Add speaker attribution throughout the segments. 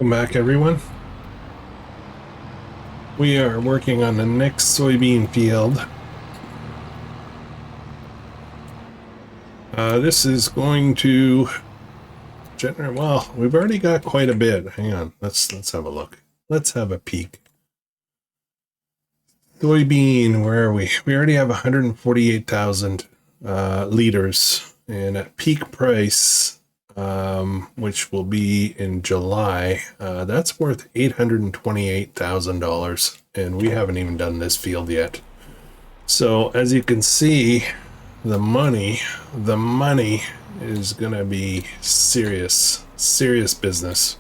Speaker 1: Welcome back, everyone. We are working on the next soybean field. This is going to generate, well, we've already got quite a bit. Hang on, let's have a look. Let's have a peek. Soybean, where are we? We already have 148,000 liters, and at peak price, which will be in July, that's worth $828,000, and we haven't even done this field yet. So as you can see, the money is gonna be serious business.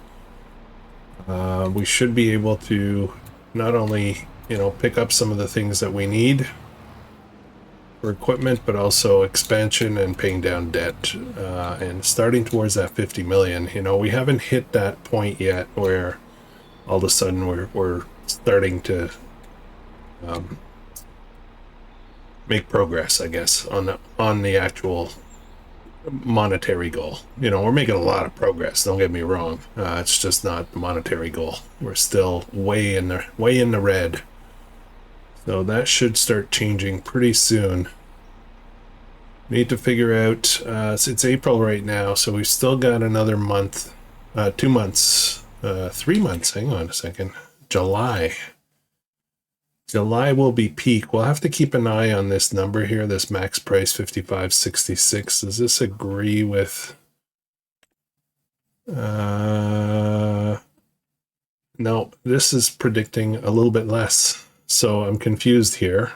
Speaker 1: We should be able to not only, pick up some of the things that we need for equipment, but also expansion and paying down debt, and starting towards that 50 million. We haven't hit that point yet where all of a sudden we're starting to make progress, I guess, on the actual monetary goal. We're making a lot of progress, don't get me wrong. It's just not the monetary goal. We're still way in the red. So that should start changing pretty soon. Need to figure out, it's April right now, so we've still got another month, 2 months, 3 months, hang on a second. July will be peak. We'll have to keep an eye on this number here, this max price 55.66. Does this agree with, no, this is predicting a little bit less. So I'm confused here.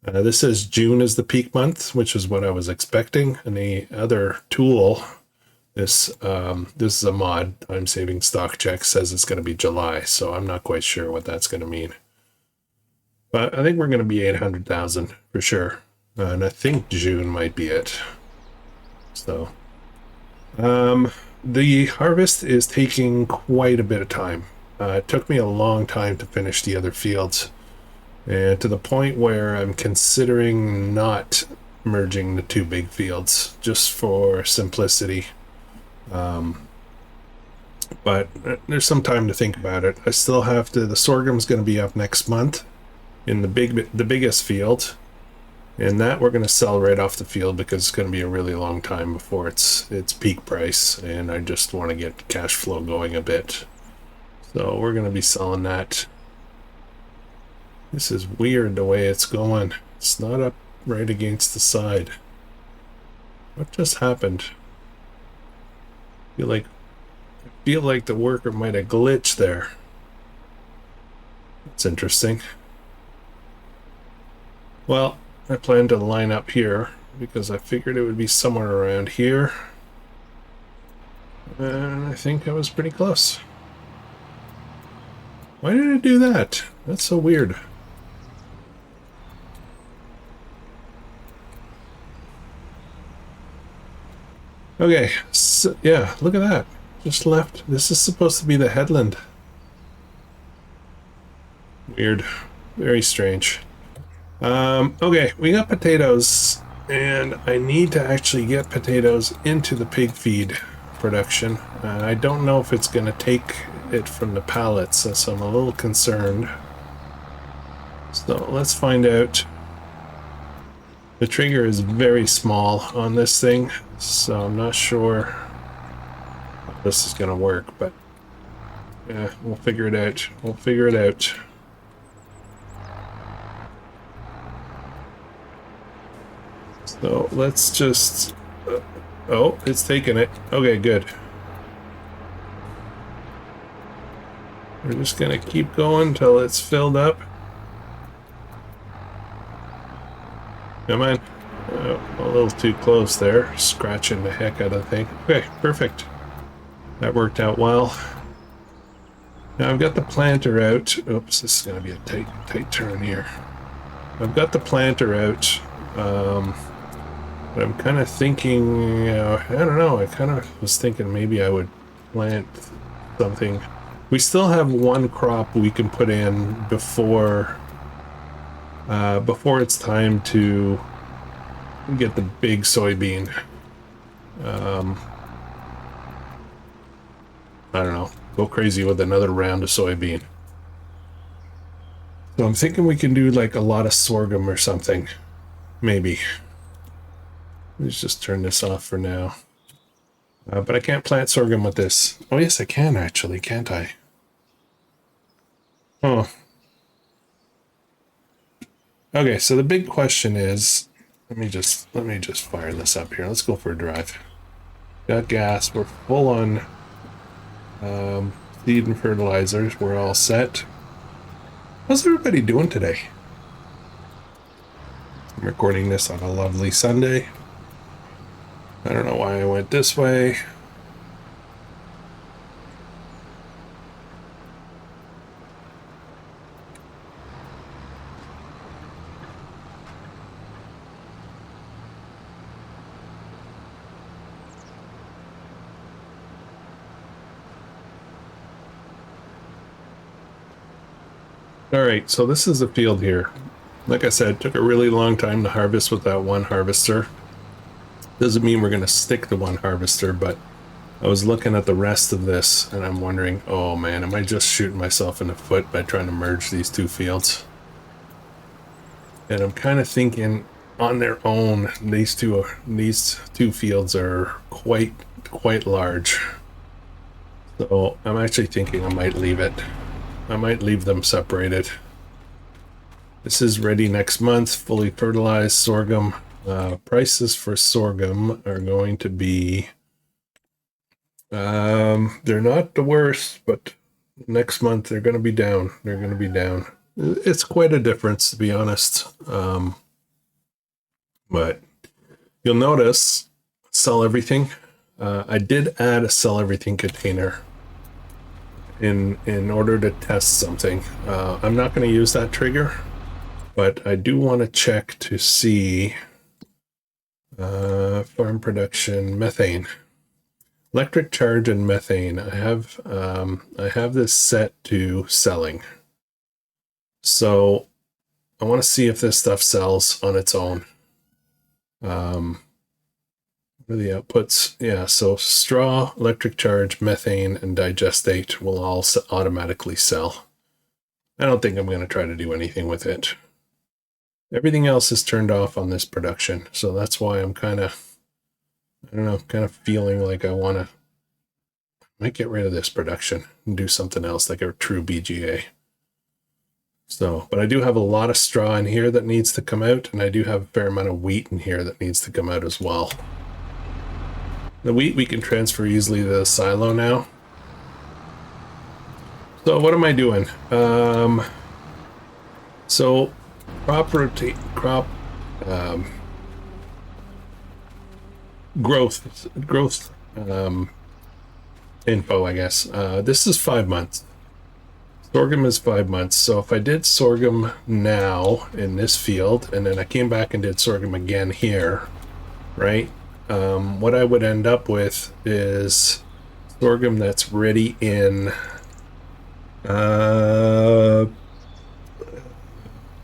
Speaker 1: This says June is the peak month, which is what I was expecting. And the other tool, this is a mod, time saving stock check, says it's going to be July. So I'm not quite sure what that's going to mean. But I think we're going to be 800,000 for sure. And I think June might be it. So the harvest is taking quite a bit of time. It took me a long time to finish the other fields. And to the point where I'm considering not merging the two big fields just for simplicity. But there's some time to think about it. I still have to, the sorghum's going to be up next month in the biggest field. And that we're going to sell right off the field because it's going to be a really long time before it's peak price. And I just want to get cash flow going a bit. So we're going to be selling that. This is weird the way it's going. It's not up right against the side. What just happened? I feel like the worker might have glitched there. That's interesting. Well, I plan to line up here because I figured it would be somewhere around here. And I think I was pretty close. Why did it do that? That's so weird. Okay, so, yeah, look at that. Just left. This is supposed to be the headland. Weird. Very strange. Okay, we got potatoes, and I need to actually get potatoes into the pig feed production. I don't know if it's going to take it from the pallets, so I'm a little concerned. So let's find out. The trigger is very small on this thing, so I'm not sure how this is going to work, but yeah, we'll figure it out. We'll figure it out. So let's just... oh, it's taking it. Okay, good. We're just going to keep going until it's filled up. Come on. Oh, a little too close there. Scratching the heck out of the thing. Okay, perfect. That worked out well. Now I've got the planter out. Oops, this is going to be a tight turn here. I've got the planter out. But I'm kind of thinking, I don't know, I kind of was thinking maybe I would plant something. We still have one crop we can put in before it's time to get the big soybean. I don't know. go crazy with another round of soybean. So I'm thinking we can do like a lot of sorghum or something. Maybe. Let's just turn this off for now. But I can't plant sorghum with this. Oh yes, I can actually, can't I? Oh. Okay, so the big question is, let me just fire this up here. Let's go for a drive. Got gas. We're full on seed and fertilizers. We're all set. How's everybody doing today? I'm recording this on a lovely Sunday. I don't know why I went this way. All right, so this is the field here. Like I said, it took a really long time to harvest with that one harvester. Doesn't mean we're going to stick to one harvester, but I was looking at the rest of this and I'm wondering, oh man, am I just shooting myself in the foot by trying to merge these two fields? And I'm kind of thinking on their own, these two fields are quite large. So I'm actually thinking I might leave it. I might leave them separated. This is ready next month, fully fertilized sorghum. Prices for sorghum are going to be, they're not the worst, but next month they're going to be down. They're going to be down. It's quite a difference, to be honest. But you'll notice, sell everything. I did add a sell everything container in order to test something. I'm not going to use that trigger, but I do want to check to see farm production methane, electric charge, and methane. I have this set to selling, so I want to see if this stuff sells on its own. What are the outputs? Yeah, so straw, electric charge, methane, and digestate will all automatically sell. I don't think I'm going to try to do anything with it. Everything else is turned off on this production, so that's why I'm kind of, I don't know, kind of feeling like I might get rid of this production and do something else like a true BGA. So, but I do have a lot of straw in here that needs to come out, and I do have a fair amount of wheat in here that needs to come out as well. The wheat we can transfer easily to the silo now. So what am I doing? So crop growth info, I guess. This is 5 months. Sorghum is 5 months. So if I did sorghum now in this field, and then I came back and did sorghum again here, right? What I would end up with is sorghum that's ready in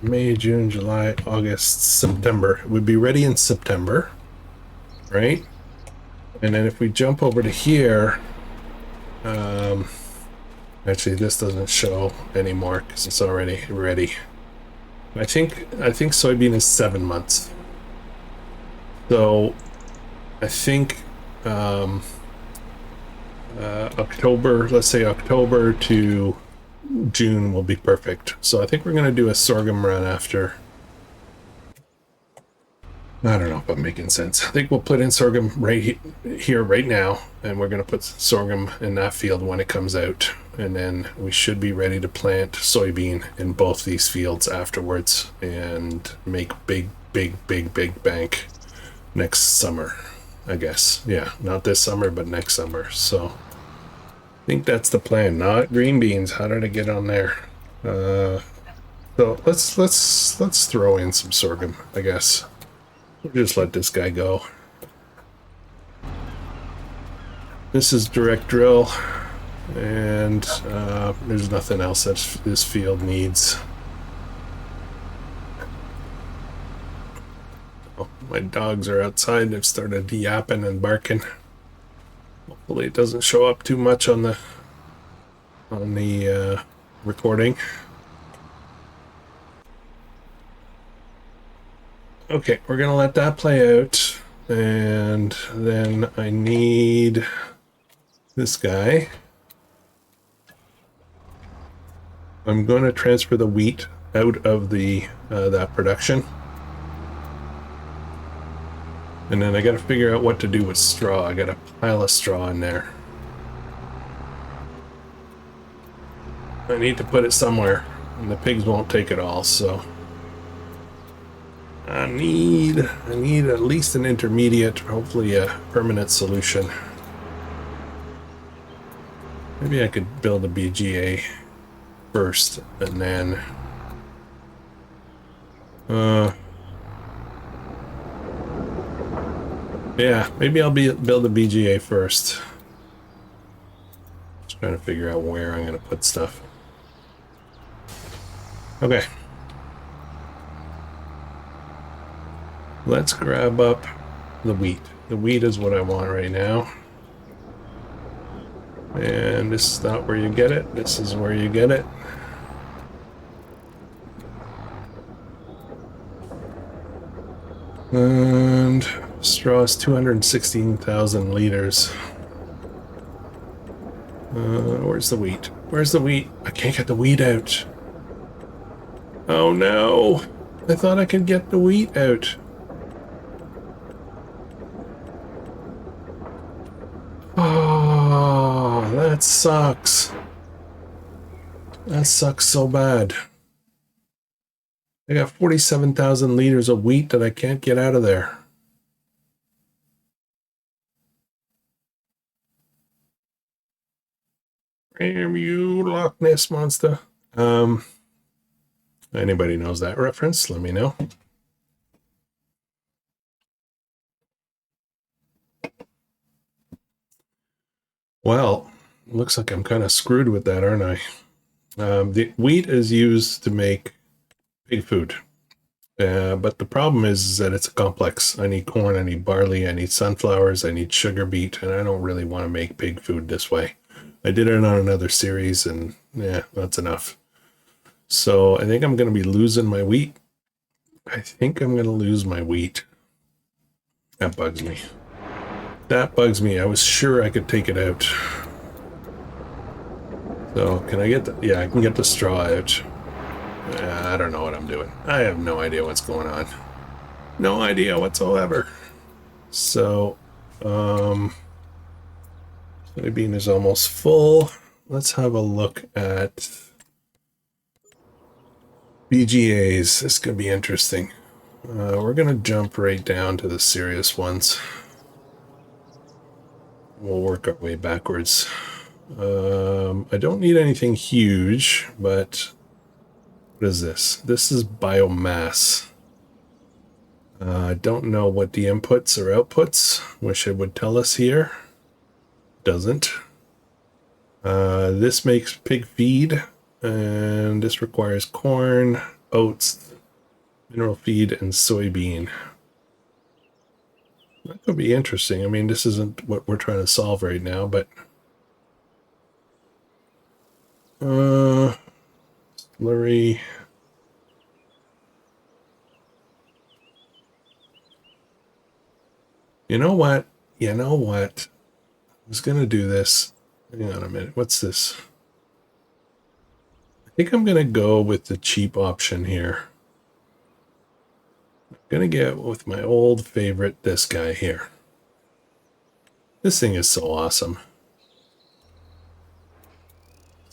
Speaker 1: May, June, July, August, September. It would be ready in September, right? And then if we jump over to here, actually this doesn't show anymore because it's already ready. I think soybean is 7 months. So I think October, let's say October to June will be perfect. So I think we're going to do a sorghum run after. I don't know if I'm making sense. I think we'll put in sorghum right here, right now, and we're going to put sorghum in that field when it comes out. And then we should be ready to plant soybean in both these fields afterwards and make big bank next summer, I guess. Yeah, not this summer, but next summer. So I think that's the plan. Not green beans. How did I get on there? So let's throw in some sorghum, I guess. We'll just let this guy go. This is direct drill, and there's nothing else that this field needs. Oh, my dogs are outside. They've started yapping and barking. Hopefully it doesn't show up too much on the on the recording. Okay, we're gonna let that play out, and then I need this guy. I'm going to transfer the wheat out of the that production, and then I got to figure out what to do with straw. I got a pile of straw in there. I need to put it somewhere, and the pigs won't take it all, so I need at least an intermediate, hopefully a permanent solution. Maybe I could build a BGA first, and then yeah, maybe I'll build a BGA first. Just trying to figure out where I'm gonna put stuff. Okay. Let's grab up the wheat. The wheat is what I want right now. And this is not where you get it. This is where you get it. And straw is 216,000 liters. Where's the wheat? Where's the wheat? I can't get the wheat out. Oh no! I thought I could get the wheat out. Oh, that sucks. That sucks so bad. I got 47,000 liters of wheat that I can't get out of there. Damn you, Loch Ness Monster. Anybody knows that reference? Let me know. Well, looks like I'm kind of screwed with that, aren't I? The wheat is used to make pig food. But the problem is that it's complex. I need corn, I need barley, I need sunflowers, I need sugar beet, and I don't really want to make pig food this way. I did it on another series, and yeah, that's enough. So I think I'm going to be losing my wheat. I think I'm going to lose my wheat. That bugs me. That bugs me. I was sure I could take it out. So can I get the... Yeah, I can get the straw out. I don't know what I'm doing. I have no idea what's going on. No idea whatsoever. So, soybean is almost full. Let's have a look at BGAs. This could be interesting. We're going to jump right down to the serious ones. We'll work our way backwards. I don't need anything huge, but what is this? This is biomass. I don't know what the inputs or outputs. Wish it would tell us here. Doesn't. This makes pig feed, and this requires corn, oats, mineral feed, and soybean. That could be interesting. I mean, this isn't what we're trying to solve right now, but slurry. You know what? You know what? I was gonna do this. Hang on a minute. What's this? I think I'm gonna go with the cheap option here. I'm gonna get with my old favorite, this guy here. This thing is so awesome.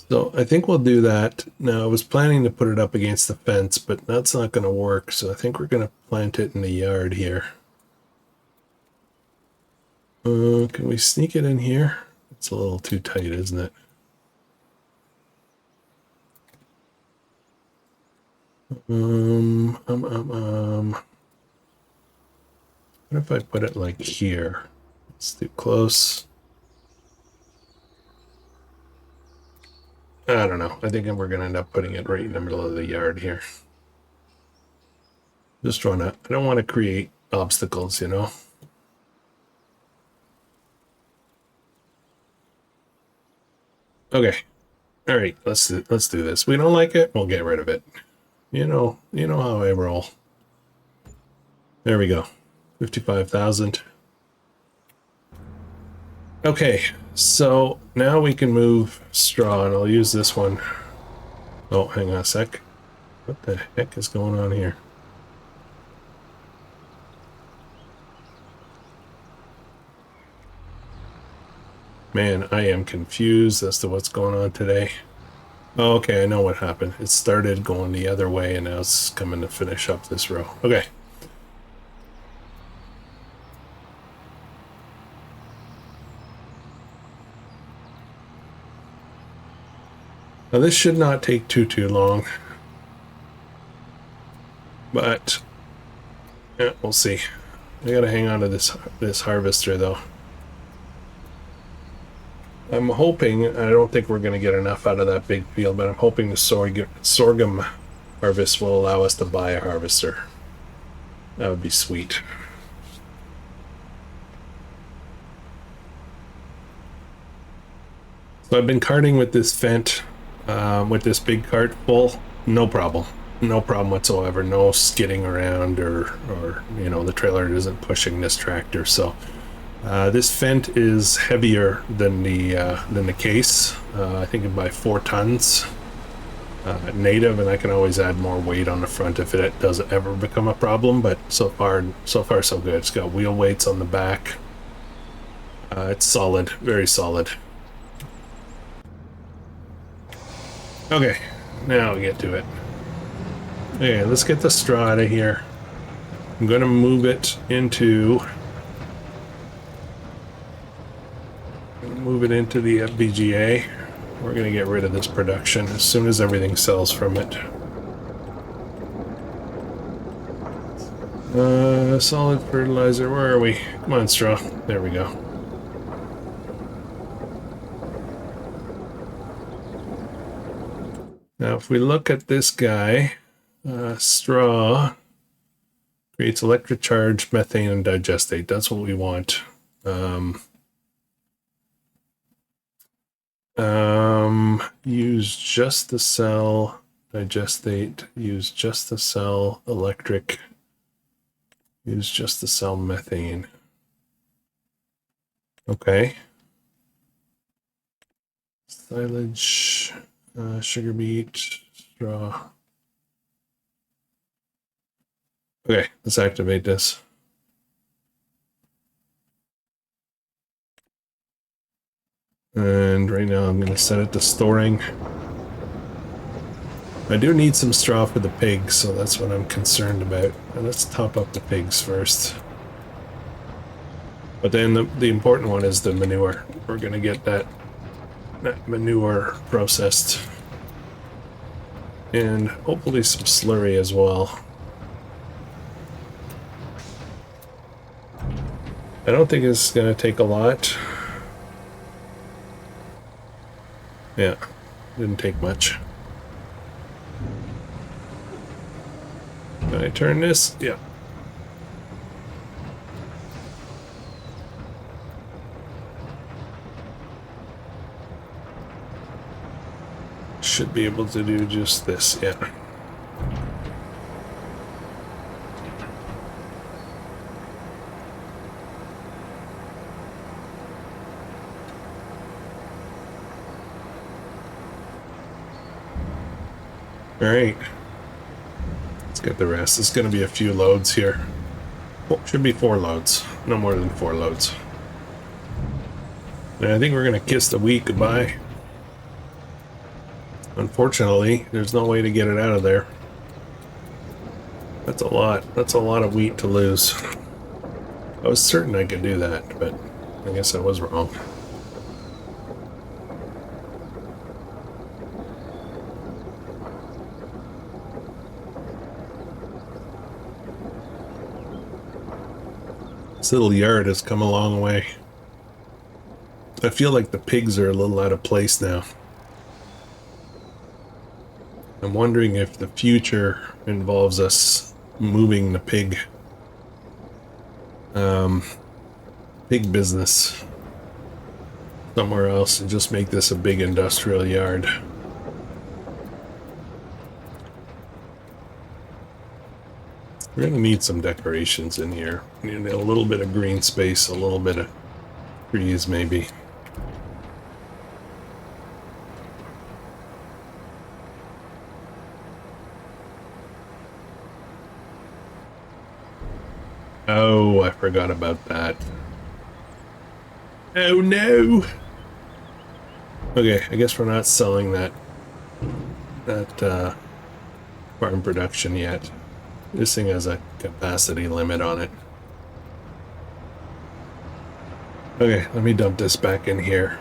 Speaker 1: So I think we'll do that. Now I was planning to put it up against the fence, but that's not going to work. So I think we're going to plant it in the yard here. Can we sneak it in here? It's a little too tight, isn't it? What if I put it like here? It's too close. I don't know. I think we're going to end up putting it right in the middle of the yard here. Just trying to, I don't want to create obstacles, you know? Okay. All right, let's do this. We don't like it, we'll get rid of it. You know how I roll. There we go. 55,000. Okay, so now we can move straw, and I'll use this one. Oh, hang on a sec. What the heck is going on here? Man, I am confused as to what's going on today. Oh, okay, I know what happened. It started going the other way, and now it's coming to finish up this row. Okay. Now this should not take too long. But yeah, we'll see. I gotta hang on to this harvester though. I'm hoping, I don't think we're going to get enough out of that big field, but I'm hoping the sorghum harvest will allow us to buy a harvester. That would be sweet. So I've been carting with this Fendt, with this big cart full, no problem. No problem whatsoever. No skidding around or you know, the trailer isn't pushing this tractor. So this Fendt is heavier than the case. I think by 4 tons native, and I can always add more weight on the front if it doesn't ever become a problem. But so far so good. It's got wheel weights on the back. It's solid, very solid. Okay, now we get to it. Okay, let's get the straw out of here. I'm going to move it into the FVGA. We're going to get rid of this production as soon as everything sells from it. Solid fertilizer, where are we? Come on, straw. There we go. Now, if we look at this guy, straw creates electric charge, methane, and digestate. That's what we want. Use just the cell, digestate, use just the cell, electric, use just the cell, methane. Okay. Silage, sugar beet, straw. Okay, let's activate this. And right now I'm going to set it to storing. I do need some straw for the pigs, so that's what I'm concerned about. And let's top up the pigs first. But then the important one is the manure. We're going to get that manure processed. And hopefully some slurry as well. I don't think it's going to take a lot. Yeah, didn't take much. Can I turn this? Yeah. Should be able to do just this, yeah. All right, let's get the rest. It's going to be a few loads here. Oh, should be 4 loads, no more than 4 loads. And I think we're going to kiss the wheat goodbye. Unfortunately, there's no way to get it out of there. That's a lot. That's a lot of wheat to lose. I was certain I could do that, but I guess I was wrong. This little yard has come a long way. I feel like the pigs are a little out of place now. I'm wondering if the future involves us moving the pig business somewhere else and just make this a big industrial yard. We're gonna need some decorations in here. We need a little bit of green space, a little bit of trees maybe. Oh, I forgot about that. Oh no! Okay, I guess we're not selling that farm production yet. This thing has a capacity limit on it. Okay, let me dump this back in here.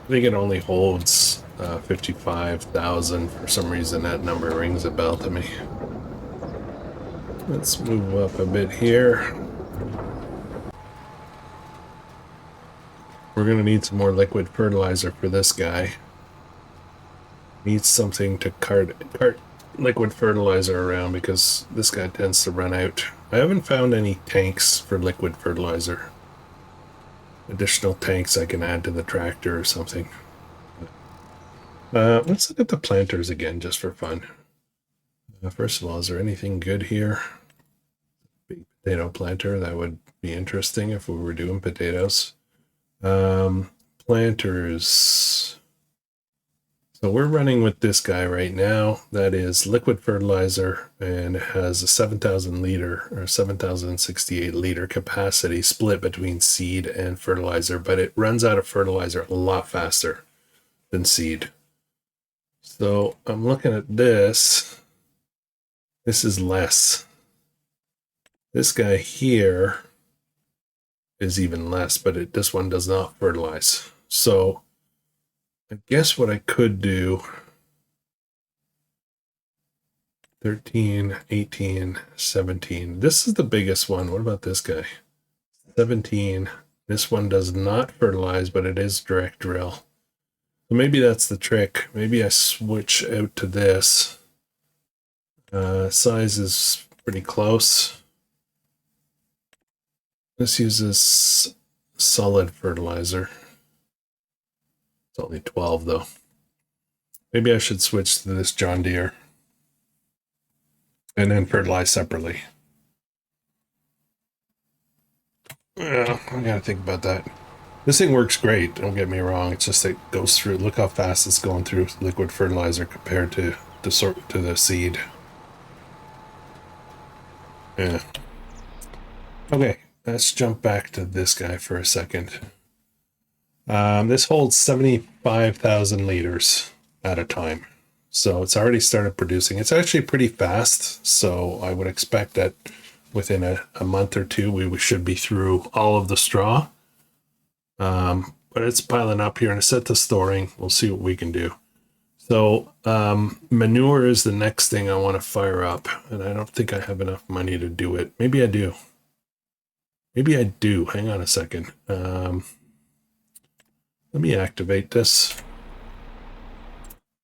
Speaker 1: I think it only holds 55,000. For some reason that number rings a bell to me. Let's move up a bit here. We're gonna need some more liquid fertilizer for this guy. Needs something to cart liquid fertilizer around because this guy tends to run out. I haven't found any tanks for liquid fertilizer. Additional tanks I can add to the tractor or something. Let's look at the planters again just for fun. First of all, is there anything good here? Big potato planter, that would be interesting if we were doing potatoes. Planters. So we're running with this guy right now. That is liquid fertilizer, and it has a 7,000 liter or 7,068 liter capacity split between seed and fertilizer, but it runs out of fertilizer a lot faster than seed. So I'm looking at this. This is less. This guy here is even less, but this one does not fertilize. So I guess what I could do, 13, 18, 17. This is the biggest one. What about this guy? 17. This one does not fertilize, but it is direct drill. So maybe that's the trick. Maybe I switch out to this. Size is pretty close. This uses solid fertilizer. It's only 12 though. Maybe I should switch to this John Deere and then fertilize separately. Yeah, I gotta think about that. This thing works great, don't get me wrong. It's just it goes through, look how fast it's going through liquid fertilizer compared to the seed. Yeah. Okay, let's jump back to this guy for a second. This holds 75,000 liters at a time. So it's already started producing. It's actually pretty fast. So I would expect that within a month or two, we should be through all of the straw. But it's piling up here and it's set to storing. We'll see what we can do. So manure is the next thing I want to fire up. And I don't think I have enough money to do it. Maybe I do. Maybe I do. Hang on a second. Let me activate this.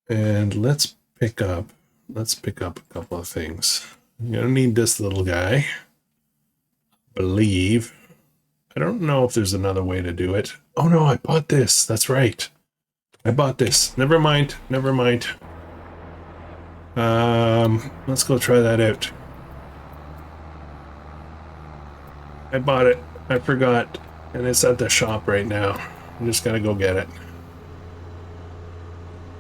Speaker 1: And let's pick up a couple of things. You're gonna need this little guy. I believe. I don't know if there's another way to do it. Oh no, I bought this. That's right. I bought this. Never mind. Never mind. Let's go try that out. I bought it. I forgot. And it's at the shop right now. I'm just gotta go get it.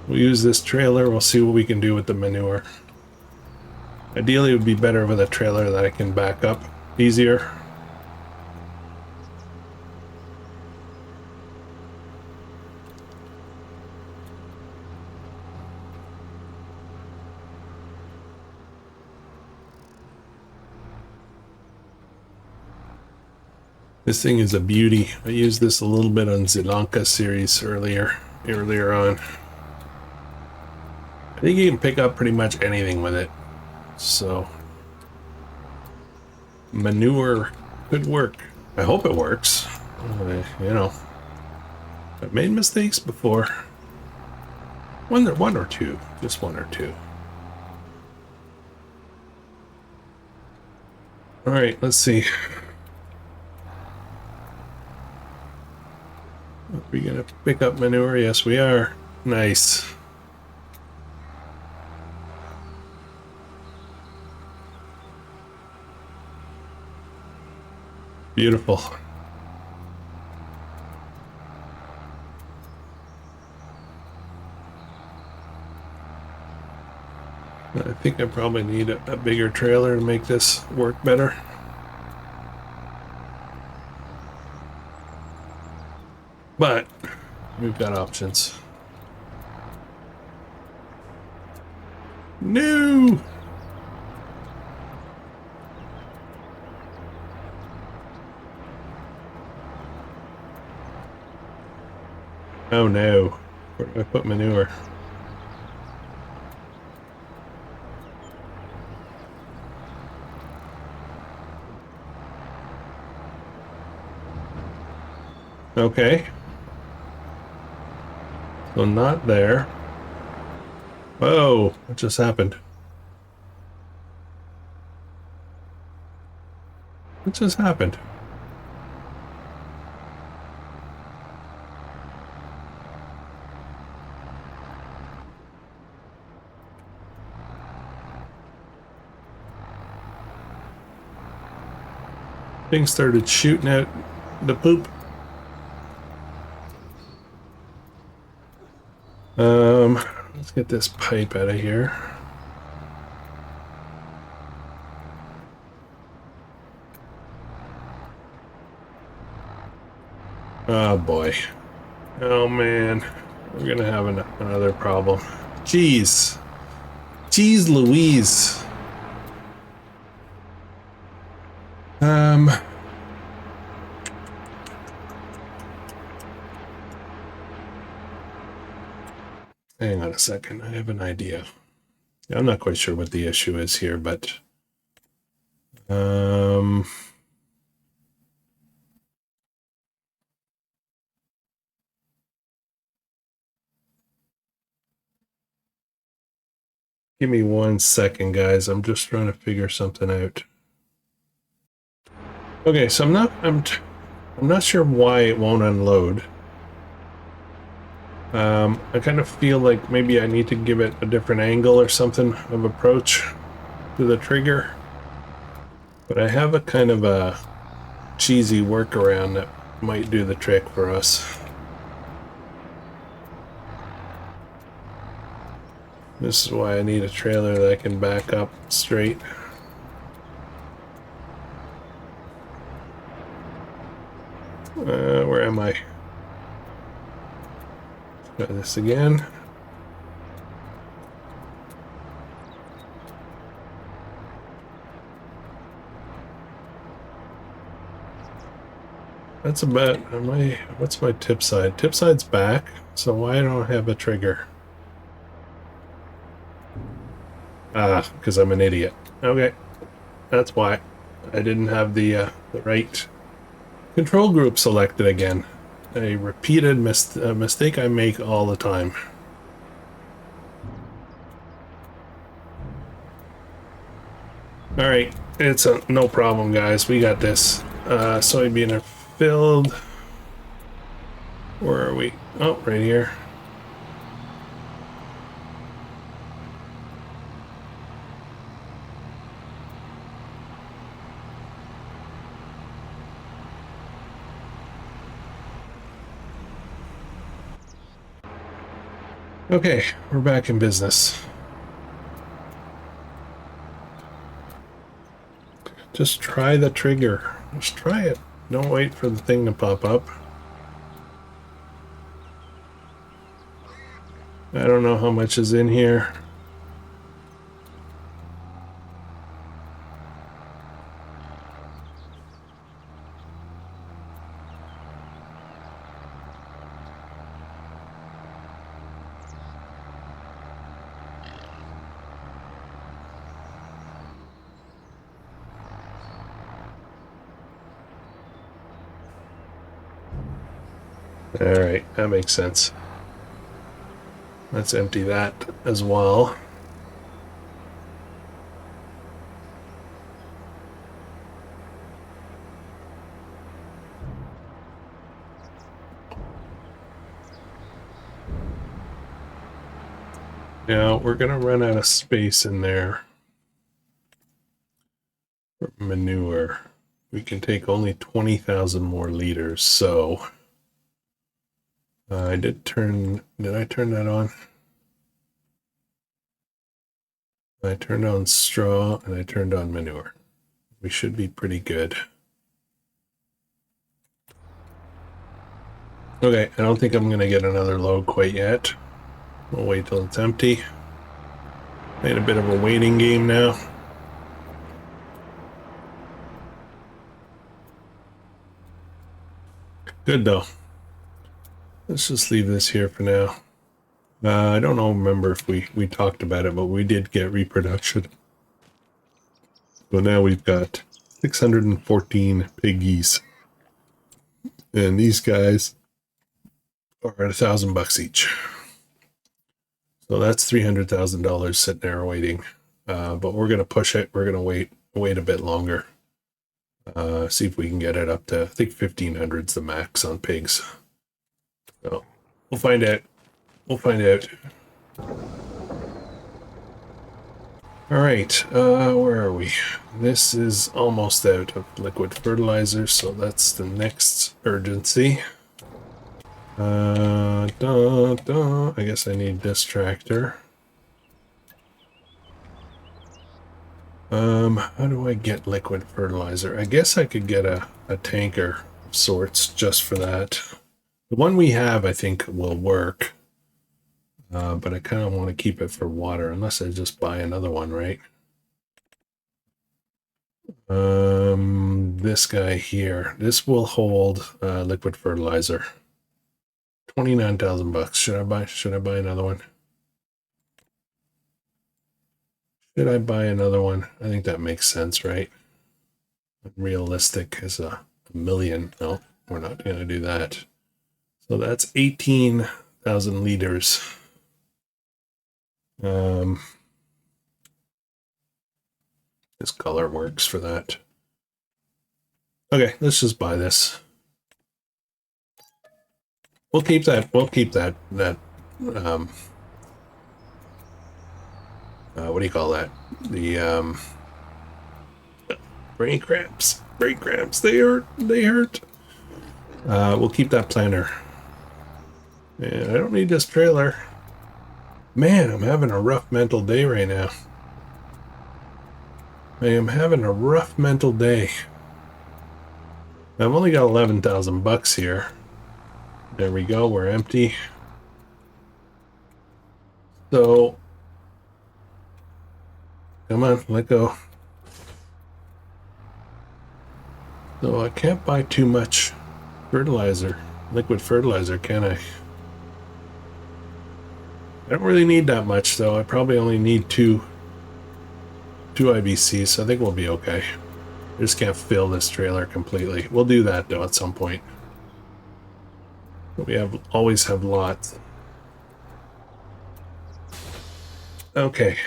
Speaker 1: We'll use this trailer. We'll see what we can do with the manure. Ideally, it would be better with a trailer that I can back up easier. This thing is a beauty. I used this a little bit on Zilanka series earlier on. I think you can pick up pretty much anything with it. So manure could work. I hope it works. You know, I've made mistakes before. One or two, just one or two. All right, let's see. Are we gonna pick up manure? Yes, we are. Nice. Beautiful. I think I probably need a bigger trailer to make this work better. But we've got options. No! Oh no. Where do I put manure? Okay. So not there. Whoa, what just happened? What just happened? Things started shooting out the poop. Let's get this pipe out of here. Oh boy. Oh man. We're gonna have another problem. Jeez. Jeez Louise. Hang on a second. I have an idea. I'm not quite sure what the issue is here, but give me 1 second, guys. I'm just trying to figure something out. Okay, so I'm not sure why it won't unload. I kind of feel like maybe I need to give it a different angle or something of approach to the trigger. But I have a kind of a cheesy workaround that might do the trick for us. This is why I need a trailer that I can back up straight. Where am I? Try this again. That's about what's my tip side? Tip side's back, so why don't I have a trigger? Ah, because I'm an idiot. Okay, that's why. I didn't have the right control group selected again. A repeated mistake I make all the time. Alright, it's no problem, guys. We got this. Soybean are filled. Where are we? Oh, right here. Okay, we're back in business. Just try the trigger. Just try it. Don't wait for the thing to pop up. I don't know how much is in here. Alright, that makes sense. Let's empty that as well. Now we're gonna run out of space in there for manure. we can take only 20,000 more liters. So did I turn that on? I turned on straw and I turned on manure. We should be pretty good. Okay, I don't think I'm going to get another load quite yet. We'll wait till it's empty. Playing a bit of a waiting game now. Good though. Let's just leave this here for now. I don't remember if we talked about it, but we did get reproduction. So now we've got 614 piggies. And these guys are at $1,000 each. So that's $300,000 sitting there waiting. But we're going to push it. We're going to wait a bit longer. See if we can get it up to, I think 1,500 is the max on pigs. So we'll find out. We'll find out. All right, where are we? This is almost out of liquid fertilizer, so that's the next urgency. I guess I need this tractor. How do I get liquid fertilizer? I guess I could get a tanker of sorts just for that. The one we have, I think, will work. But I kind of want to keep it for water, unless I just buy another one, right? This guy here. This will hold liquid fertilizer. $29,000. Should I buy another one? Should I buy another one? I think that makes sense, right? Realistic is a million. No, we're not going to do that. So that's 18,000 liters. This color works for that. Okay, let's just buy this. We'll keep that. We'll keep that. What do you call that? The brain cramps. Brain cramps. They hurt. They hurt. We'll keep that planter. And I don't need this trailer. Man, I'm having a rough mental day right now. I am having a rough mental day. I've only got $11,000 here. There we go, we're empty. So, come on, let go. So I can't buy too much fertilizer, liquid fertilizer, can I? I don't really need that much, though. I probably only need two IBCs, so I think we'll be okay. I just can't fill this trailer completely. We'll do that, though, at some point. But we always have lots. Okay.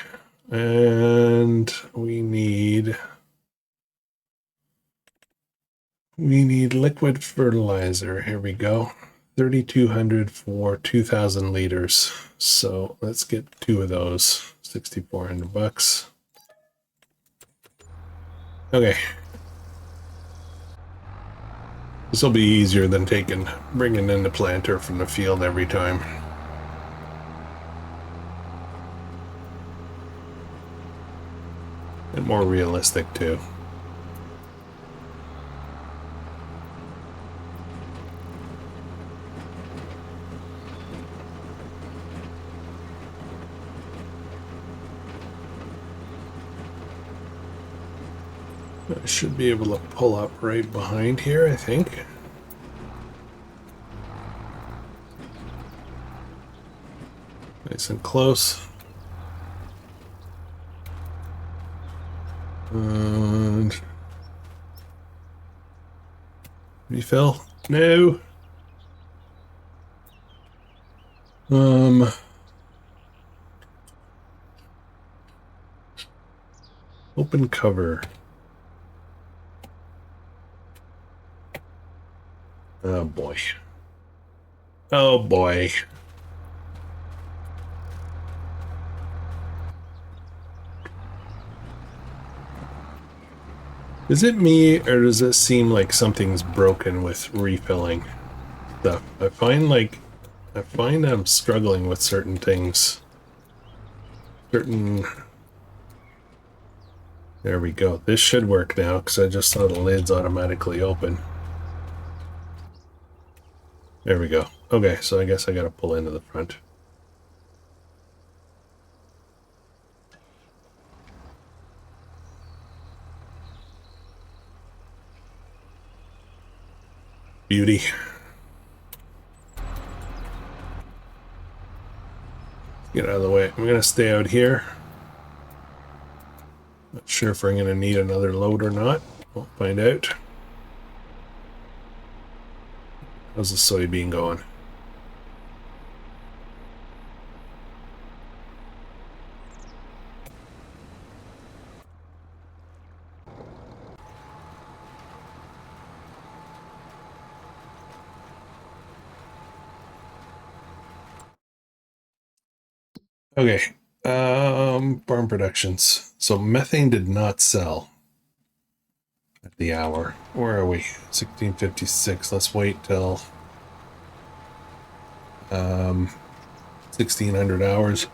Speaker 1: And we need liquid fertilizer. Here we go. 3,200 for 2,000 liters. So let's get 2 of those. $6,400. Okay. This will be easier than bringing in the planter from the field every time. And more realistic too. I should be able to pull up right behind here, I think. Nice and close. And refill? No. Open cover. Oh boy. Oh boy. Is it me, or does it seem like something's broken with refilling stuff? I find I'm struggling with certain things. There we go. This should work now, because I just saw the lids automatically open. There we go. Okay, so I guess I gotta pull into the front. Beauty. Get out of the way. I'm gonna stay out here. Not sure if I'm gonna need another load or not. We'll find out. How's the soybean going? Okay, farm productions. So methane did not sell at the hour. Where are we? 1656. Let's wait till 1600 hours.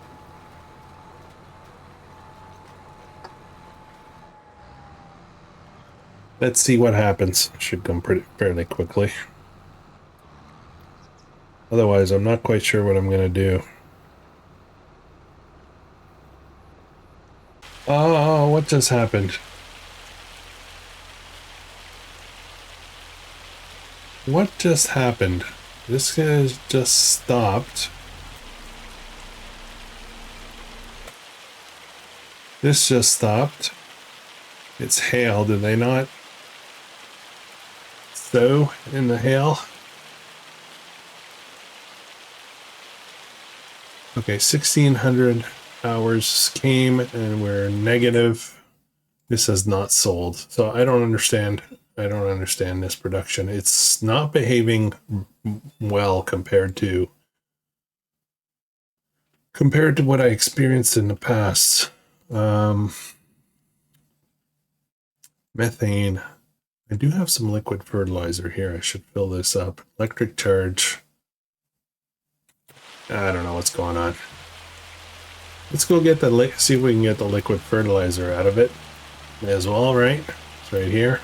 Speaker 1: Let's see what happens. Should come fairly quickly. Otherwise, I'm not quite sure what I'm gonna do. Oh, what just happened? What just happened? This has just stopped. This just stopped. It's hail. Did they not sow in the hail? Okay, 1600 hours came and we're negative. This has not sold. So I don't understand. I don't understand this production. It's not behaving well compared to what I experienced in the past. Methane. I do have some liquid fertilizer here. I should fill this up. Electric charge. I don't know what's going on. Let's go get the see if we can get the liquid fertilizer out of it as well, right? It's right here.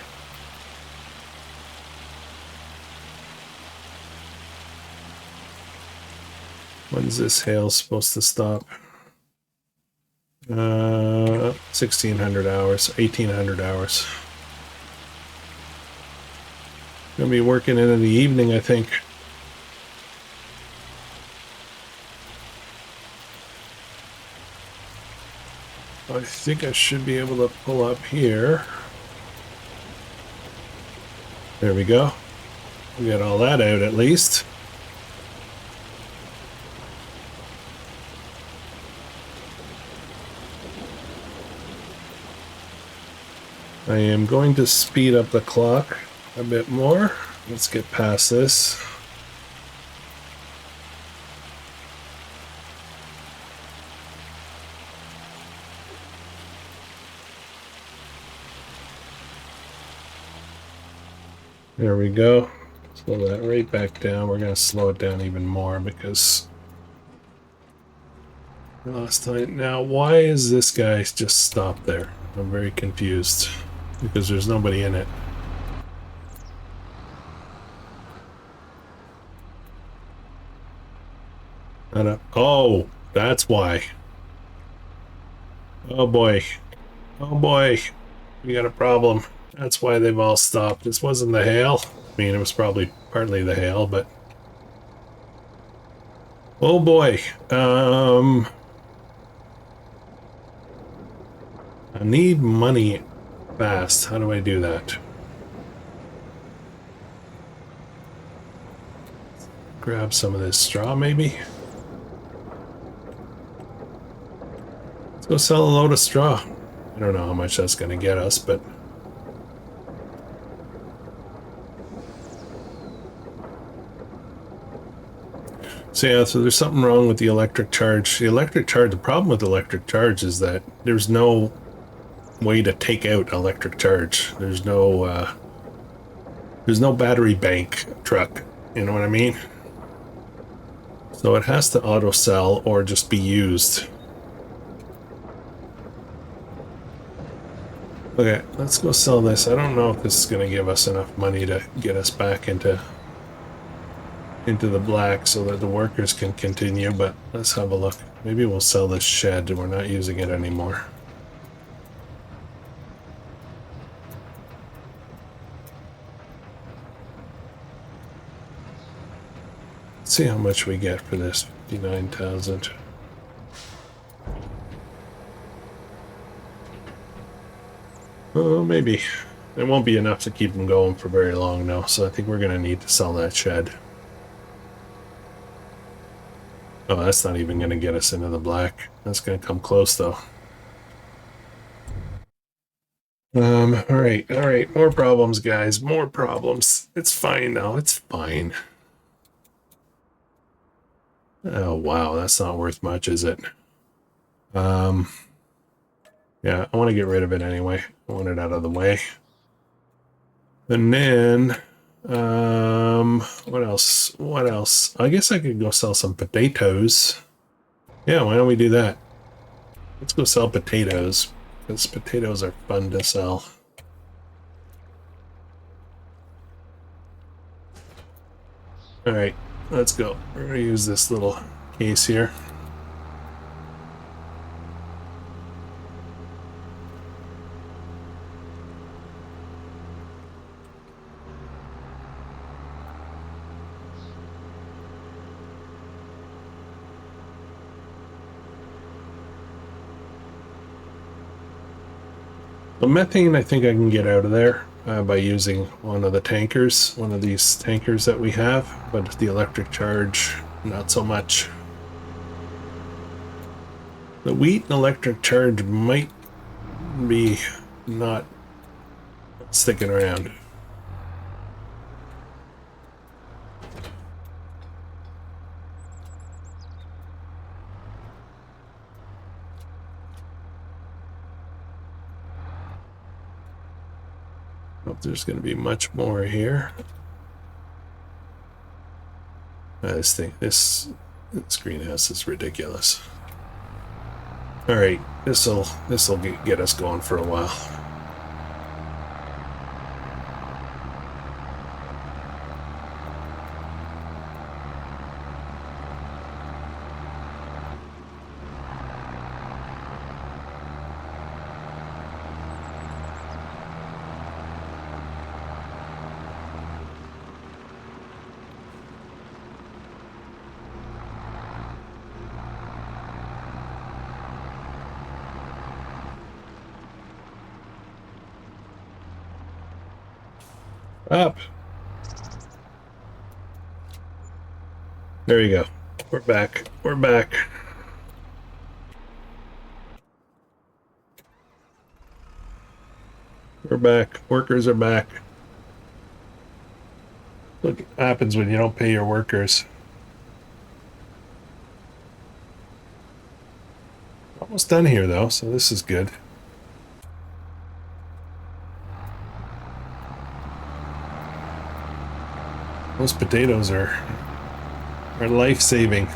Speaker 1: When's this hail supposed to stop? 1600 hours, 1800 hours. Gonna be working into the evening, I think. I think I should be able to pull up here. There we go. We got all that out at least. I am going to speed up the clock a bit more. Let's get past this. There we go. Slow that right back down. We're going to slow it down even more because last time. Now, why is this guy just stopped there? I'm very confused because there's nobody in it. Oh, that's why. Oh boy. Oh boy. We got a problem. That's why they've all stopped. This wasn't the hail. I mean, it was probably partly the hail, but... Oh boy. I need money fast. How do I do that? Grab some of this straw, maybe? Let's go sell a load of straw. I don't know how much that's going to get us, but... So yeah, so there's something wrong with the electric charge. The problem with electric charge is that there's no way to take out electric charge. There's no battery bank truck. You know what I mean? So it has to auto sell or just be used. Okay, let's go sell this. I don't know if this is going to give us enough money to get us back into the black so that the workers can continue, but let's have a look. Maybe we'll sell this shed. We're not using it anymore. Let's see how much we get for this. 59,000. Oh, maybe. It won't be enough to keep them going for very long now, so I think we're going to need to sell that shed. Oh, that's not even going to get us into the black. That's going to come close, though. Alright. More problems, guys. More problems. It's fine now. It's fine. Oh, wow. That's not worth much, is it? Yeah, I want to get rid of it anyway. I want it out of the way. And then, what else? What else? I guess I could go sell some potatoes. Yeah, why don't we do that? Let's go sell potatoes, because potatoes are fun to sell. Alright, let's go. We're going to use this little case here. The methane, I think I can get out of there by using one of the tankers, one of these tankers that we have, but the electric charge, not so much. The wheat and electric charge might be not sticking around. Hope there's going to be much more here. This greenhouse is ridiculous. All right, this'll get us going for a while. Up. There you go. We're back. We're back. We're back. Workers are back. Look what happens when you don't pay your workers. Almost done here though, so this is good. Those potatoes are life-saving. I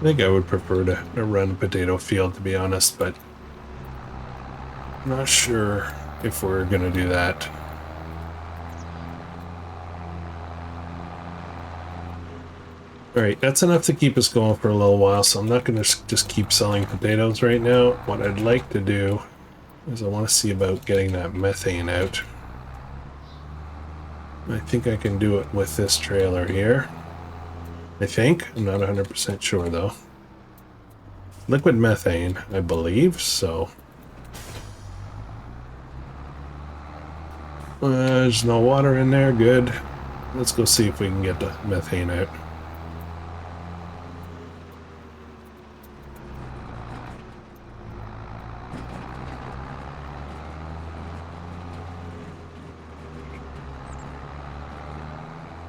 Speaker 1: think I would prefer to run a potato field, to be honest, but I'm not sure if we're going to do that. Alright, that's enough to keep us going for a little while, so I'm not going to just keep selling potatoes right now. What I'd like to do is I want to see about getting that methane out. I think I can do it with this trailer here. I think. I'm not 100% sure, though. Liquid methane, I believe, so... there's no water in there, good. Let's go see if we can get the methane out.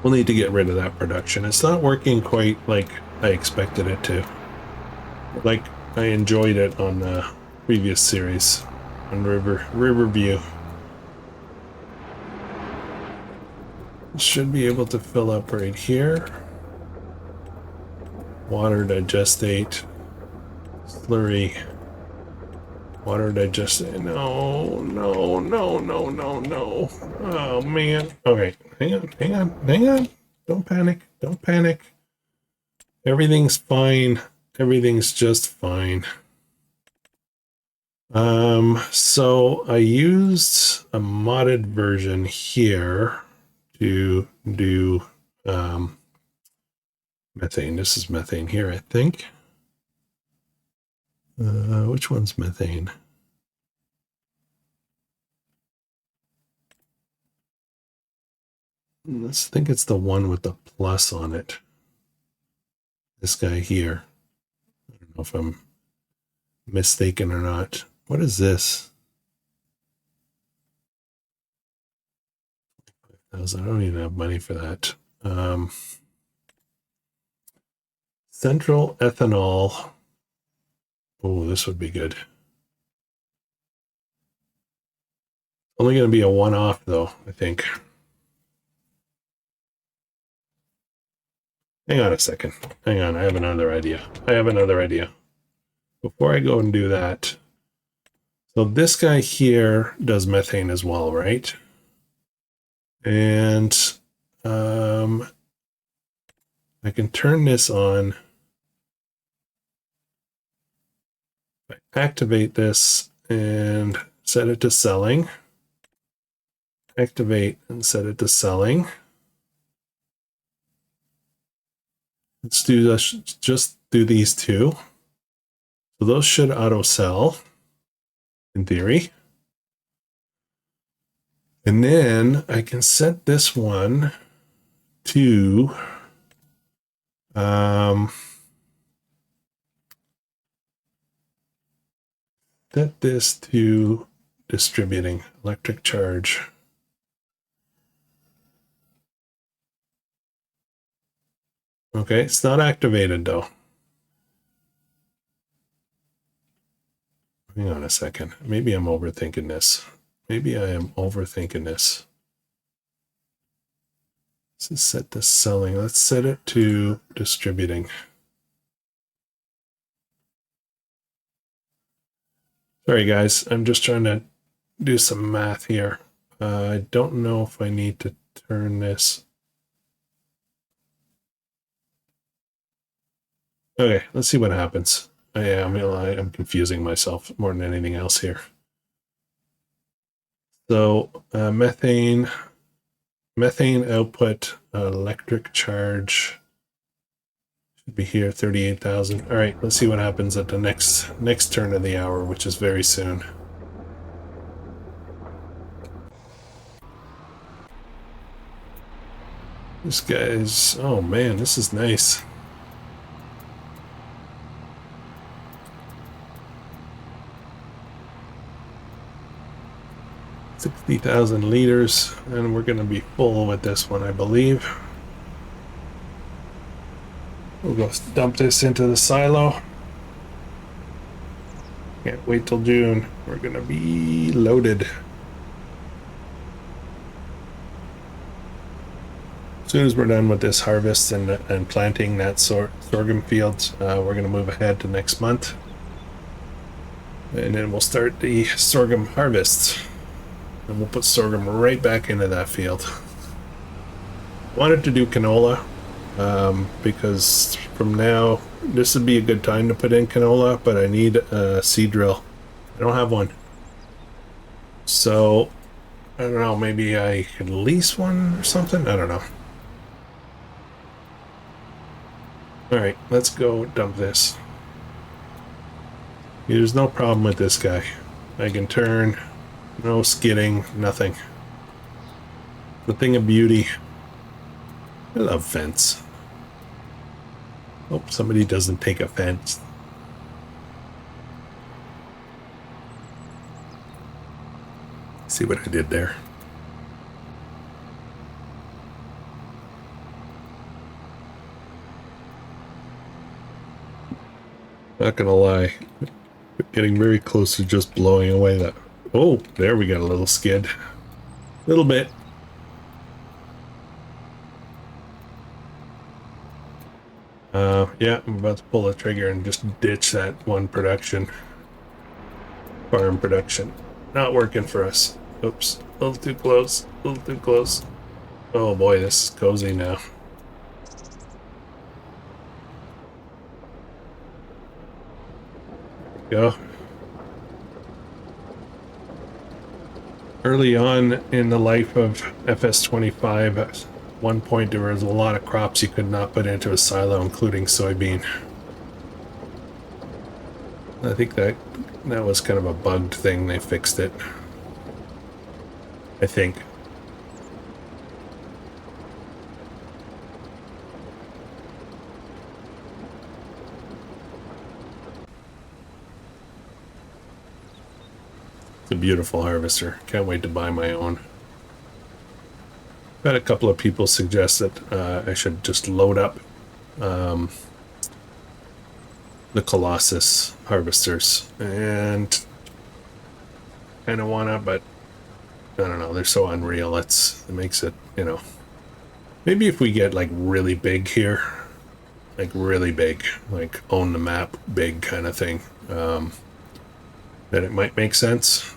Speaker 1: we'll need to get rid of that production. It's not working quite like I expected it to. Like I enjoyed it on the previous series on Riverview. Should be able to fill up right here. Water digestate, slurry, water digestate. No. Oh man. Okay, hang on. Don't panic. Everything's fine. Everything's just fine. So I used a modded version here to do methane. This is methane here, I think. Which one's methane? I think it's the one with the plus on it. This guy here. I don't know if I'm mistaken or not. What is this? I don't even have money for that. Central ethanol. Oh, this would be good. Only going to be a one-off, though, I think. Hang on a second. Hang on, I have another idea. Before I go and do that, so this guy here does methane as well, right? And I can turn this on. I activate this and set it to selling. Activate and set it to selling. Let's do this, just do these two. So those should auto sell in theory. And then I can set this one to set this to distributing electric charge. Okay, it's not activated though. Hang on a second. Maybe I'm overthinking this. Maybe I am overthinking this. This is set to selling. Let's set it to distributing. Sorry guys, I'm just trying to do some math here. I don't know if I need to turn this. Okay, let's see what happens. I'm confusing myself more than anything else here. So methane output, electric charge should be here, 38,000. All right, let's see what happens at the next turn of the hour, which is very soon. This guy's, oh man, this is nice. $60,000 liters, and we're going to be full with this one, I believe. We'll go dump this into the silo. Can't wait till June. We're going to be loaded. As soon as we're done with this harvest and planting that sorghum fields, we're going to move ahead to next month. And then we'll start the sorghum harvests. And we'll put sorghum right back into that field. Wanted to do canola because from now, this would be a good time to put in canola, but I need a seed drill. I don't have one. So, I don't know, maybe I could lease one or something? I don't know. Alright, let's go dump this. There's no problem with this guy. I can turn... No skidding, nothing. The thing of beauty. I love fence. Hope somebody doesn't take offense. See what I did there? Not gonna lie. Getting very close to just blowing away that. Oh, there we got a little skid. Little bit. Yeah, I'm about to pull the trigger and just ditch that one production. Farm production. Not working for us. Oops. A little too close. A little too close. Oh boy, this is cozy now. Go. Early on in the life of FS25, at one point there was a lot of crops you could not put into a silo, including soybean. I think that was kind of a bugged thing. They fixed it, I think. It's a beautiful harvester. Can't wait to buy my own. I've had a couple of people suggest that I should just load up the Colossus harvesters, and kind of wanna, but I don't know, they're so unreal. It makes it, you know, maybe if we get like really big here, like really big, like own the map big kind of thing, then it might make sense.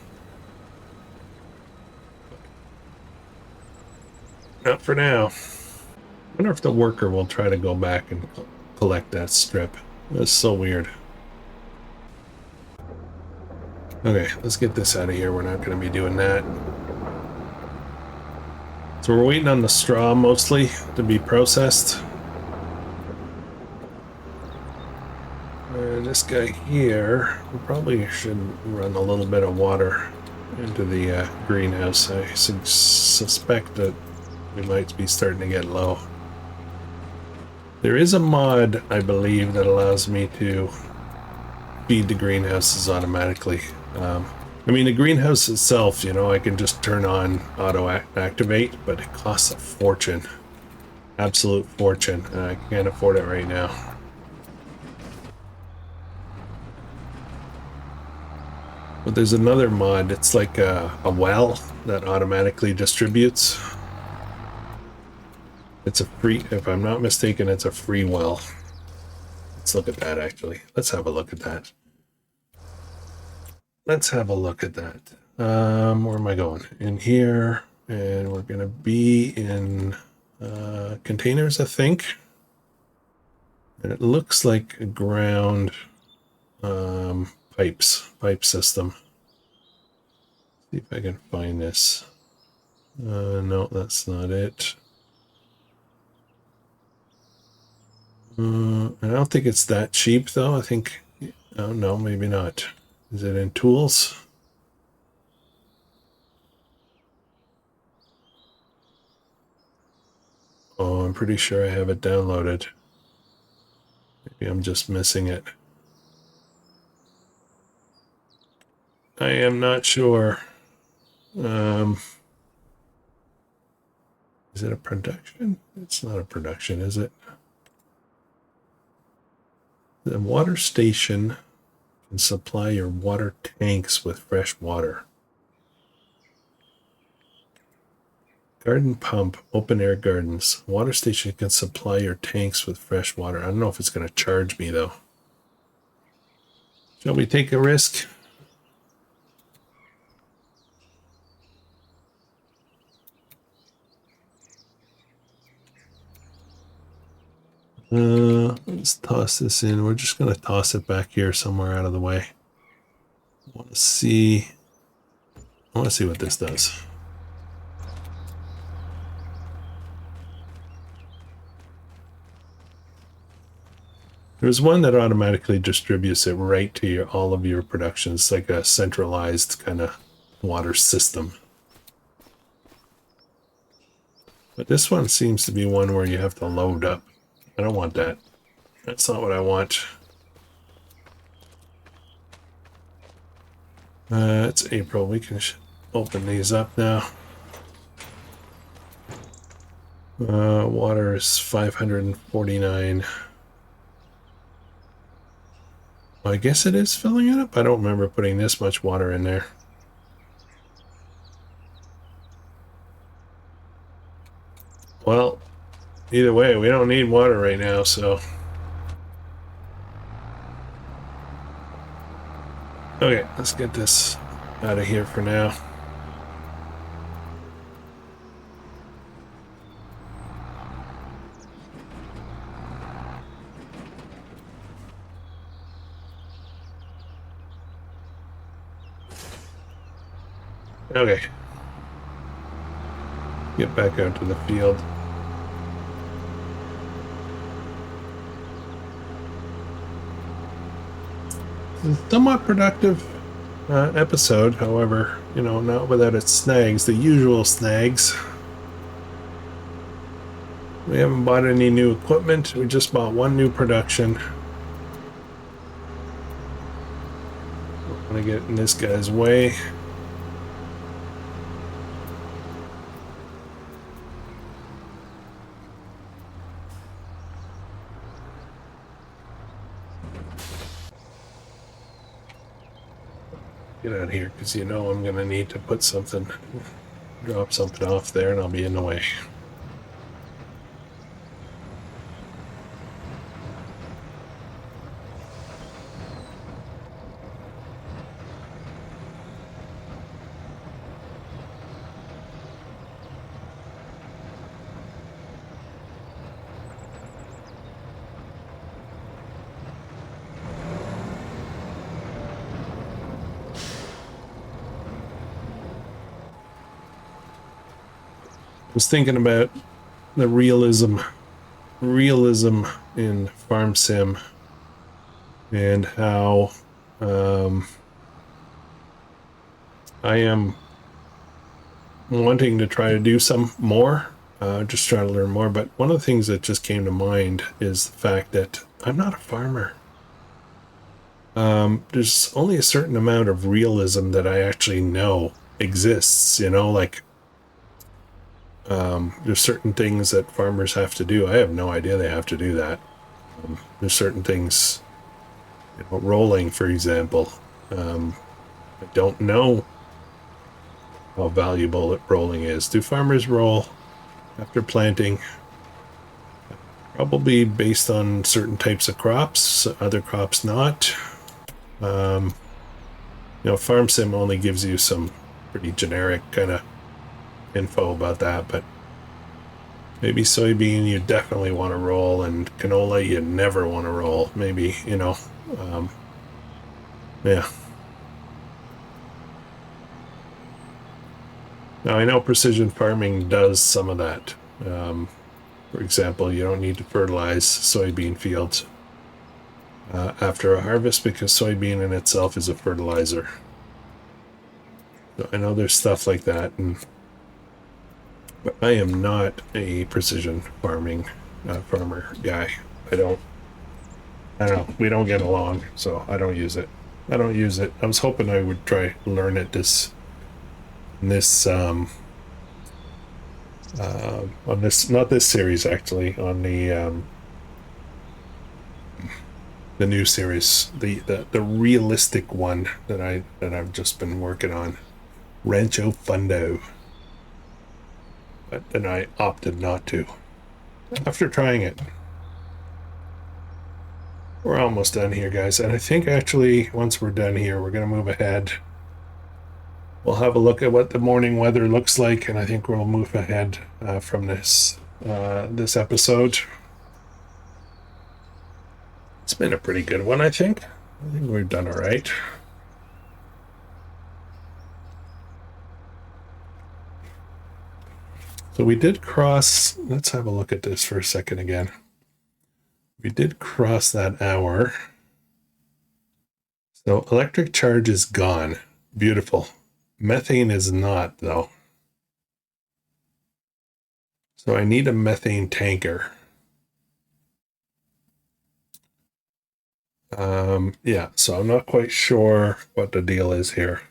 Speaker 1: Not for now. I wonder if the worker will try to go back and collect that strip. That's so weird. Okay, let's get this out of here. We're not going to be doing that. So we're waiting on the straw mostly to be processed. And this guy here, we probably should run a little bit of water into the greenhouse. I suspect that we might be starting to get low. There is a mod, I believe, that allows me to feed the greenhouses automatically. I mean, the greenhouse itself, you know, I can just turn on auto activate, but it costs a fortune. Absolute fortune. I can't afford it right now. But there's another mod. It's like a well that automatically distributes. It's a free, if I'm not mistaken, it's a free well. Let's look at that, actually. Let's have a look at that. Let's have a look at that. Where am I going? In here, and we're going to be in containers, I think. And it looks like a ground pipe system. See if I can find this. No, that's not it. I don't think it's that cheap, though. I think, oh no, maybe not. Is it in tools? Oh, I'm pretty sure I have it downloaded. Maybe I'm just missing it. I am not sure. Is it a production? It's not a production, is it? The water station can supply your water tanks with fresh water. Garden pump, open air gardens. Water station can supply your tanks with fresh water. I don't know if it's going to charge me, though. Shall we take a risk? Let's toss this in. We're just going to toss it back here somewhere out of the way. I want to see what this does. There's one that automatically distributes it right to all of your production. It's like a centralized kind of water system. But this one seems to be one where you have to load up. I don't want that. That's not what I want. It's April. We can open these up now. Water is 549. Well, I guess it is filling it up. I don't remember putting this much water in there. Well, either way, we don't need water right now, so. Okay, let's get this out of here for now. Okay. Get back out to the field. Somewhat productive episode, however, you know, not without its snags, the usual snags. We haven't bought any new equipment. We just bought one new production. Don't want to get in this guy's way. Get out of here, because you know I'm going to need to put something, drop something off there, and I'll be in the way. Was thinking about the realism in farm sim and how I am wanting to try to do some more, just trying to learn more. But one of the things that just came to mind is the fact that I'm not a farmer. There's only a certain amount of realism that I actually know exists, you know, like there's certain things that farmers have to do. I have no idea they have to do that. There's certain things, you know, rolling, for example. I don't know how valuable rolling is. Do farmers roll after planting? Probably based on certain types of crops, other crops not. You know, farm sim only gives you some pretty generic kind of info about that, but maybe soybean you definitely want to roll, and canola you never want to roll. Maybe, you know, yeah. Now I know precision farming does some of that. For example, you don't need to fertilize soybean fields after a harvest because soybean in itself is a fertilizer. So I know there's stuff like that, but I am not a precision farming farmer guy. I don't know. We don't get along, so I don't use it. I was hoping I would try learn it on this, not this series actually, on the new series, the realistic one that I've just been working on, Rancho Fundo. But then I opted not to after trying it. We're almost done here, guys, and I think actually once we're done here, we're going to move ahead. We'll have a look at what the morning weather looks like, and I think we'll move ahead from this episode. It's been a pretty good one, I think. I think we've done all right. So we did cross, let's have a look at this for a second again. We did cross that hour. So electric charge is gone. Beautiful. Methane is not, though. So I need a methane tanker. Yeah, so I'm not quite sure what the deal is here.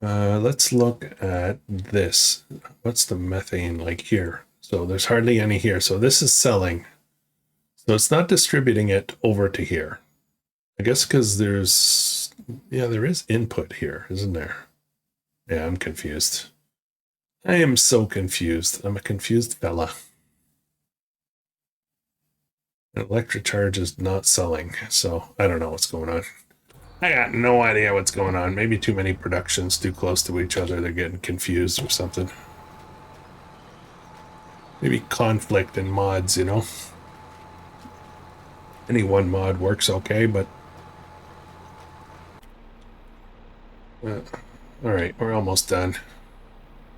Speaker 1: Let's look at this. What's the methane like here? So there's hardly any here. So this is selling. So it's not distributing it over to here. I guess because there's, yeah, there is input here, isn't there? Yeah, I'm confused. I am so confused. I'm a confused fella. Electric charge is not selling, so I don't know what's going on. I got no idea what's going on. Maybe too many productions too close to each other. They're getting confused or something. Maybe conflict in mods, you know? Any one mod works okay, but... Alright, we're almost done.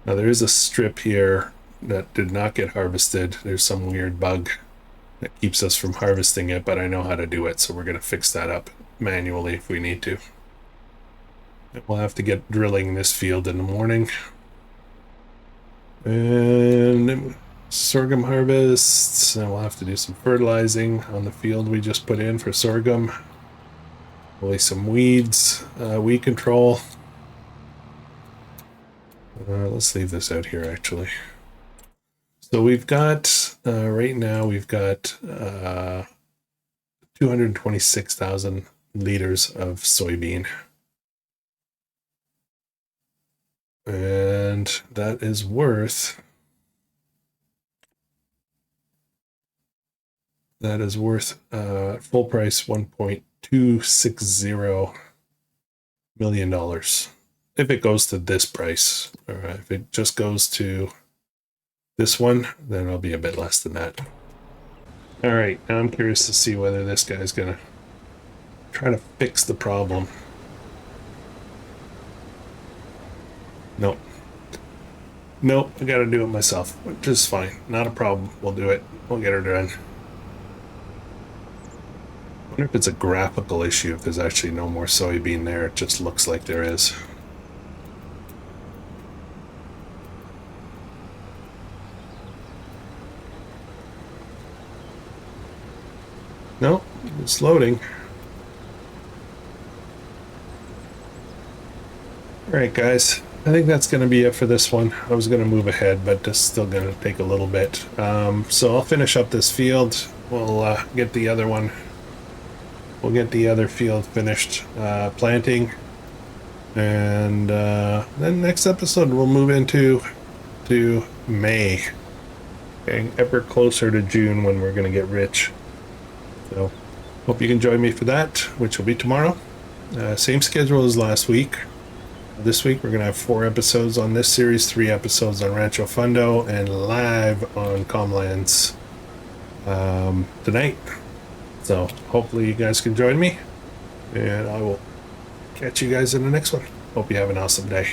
Speaker 1: Now there is a strip here that did not get harvested. There's some weird bug that keeps us from harvesting it, but I know how to do it, so we're going to fix that up manually if we need to. We'll have to get drilling this field in the morning. And sorghum harvests, and we'll have to do some fertilizing on the field we just put in for sorghum. Release some weeds, weed control. Let's leave this out here actually. So we've got, right now we've got 226,000 liters of soybean. And that is worth full price $1.260 million. If it goes to this price, or if it just goes to this one, then it'll be a bit less than that. All right, now I'm curious to see whether this guy's gonna try to fix the problem. Nope. Nope, I gotta do it myself, which is fine. Not a problem. We'll do it. We'll get her done. I wonder if it's a graphical issue, if there's actually no more soybean there. It just looks like there is. No, it's loading. Alright guys, I think that's going to be it for this one. I was going to move ahead, but it's still going to take a little bit. So I'll finish up this field. We'll get the other one. We'll get the other field finished planting. And then next episode we'll move into May. Getting ever closer to June when we're going to get rich. So, hope you can join me for that, which will be tomorrow. Same schedule as last week. This week we're going to have 4 episodes on this series, 3 episodes on Rancho Fundo, and live on Comlands tonight. So, hopefully you guys can join me, and I will catch you guys in the next one. Hope you have an awesome day.